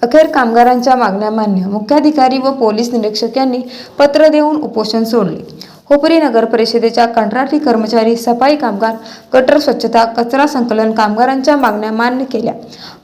अखेर कामगारांच्या मागण्या मान्य, मुख्याधिकारी व पोलीस निरीक्षक यांनी पत्र देऊन उपोषण सोडले। हुपरी नगर परिषदेच्या कंत्राटी कर्मचारी, सफाई कामगार, गटर स्वच्छता, कचरा संकलन कामगारांच्या मागण्या मान्य केल्या।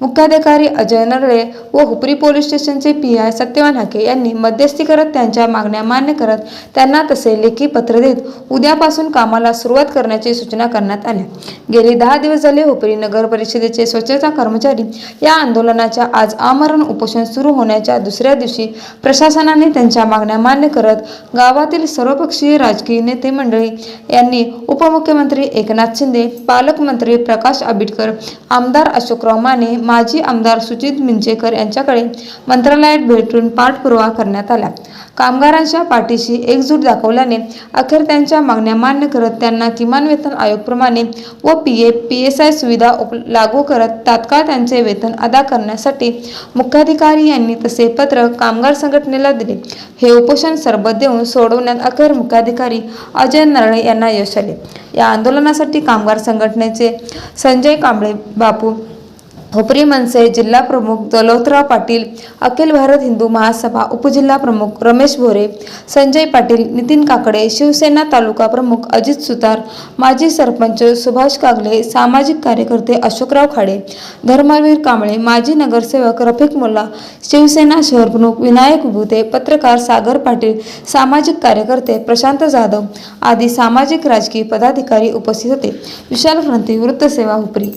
मुख्याधिकारी अजय नरळे व हुपरी पोलीस स्टेशनचे PI सत्यवान हाके यांनी मध्यस्थी करत त्यांच्या मागण्या मान्य करत त्यांना तसे लेखी पत्र देत उद्यापासून कामाला सुरुवात करण्याची सूचना करण्यात आल्या। गेली 10 दिवस झाले हुपरी नगर परिषदेचे स्वच्छता कर्मचारी या आंदोलनाच्या आज आमरण उपोषण सुरू होण्याच्या दुसऱ्या दिवशी प्रशासनाने त्यांच्या मागण्या मान्य करत गावातील सर्वपक्षीय राजकीय नेते मंडळी यांनी उपमुख्यमंत्री एकनाथ शिंदे, पालकमंत्री प्रकाश आंबेडकर, आमदार अशोकराव माने, माजी आमदार सुजित मिंचेकर यांच्याकडे मंत्रालयात भेटून पाठपुरावा करण्यात आला। कामगारांच्या पाठीशी एकजूट दाखवल्याने अखेर त्यांच्या मागण्या मान्य करत त्यांना किमान वेतन आयोगाप्रमाणे व PF, PSI सुविधा लागू करत तात्काळ त्यांचे वेतन अदा करण्यासाठी मुख्याधिकारी यांनी तसे पत्र कामगार संघटनेला दिले। हे उपोषण सरबत देऊन सोडवण्यात अखेर मुख्याधिकारी अजय नरळे यांना यश आले। या आंदोलनासाठी कामगार संघटनेचे संजय कांबळे बापू, हुपरी मनसे जिल्हा प्रमुख दौलतराव पाटील, अखिल भारत हिंदू महासभा उपजिल्हा प्रमुख रमेश भोरे, संजय पाटील, नितीन काकडे, शिवसेना तालुका प्रमुख अजित सुतार, माजी सरपंच सुभाष कागले, सामाजिक कार्यकर्ते अशोकराव खाडे, धर्मवीर कांबळे, माजी नगरसेवक रफिक मुल्ला, शिवसेना शहर प्रमुख विनायक भुते, पत्रकार सागर पाटील, सामाजिक कार्यकर्ते प्रशांत जाधव आदी सामाजिक राजकीय पदाधिकारी उपस्थित होते। विशाल क्रांती वृत्तसेवा हुपरी।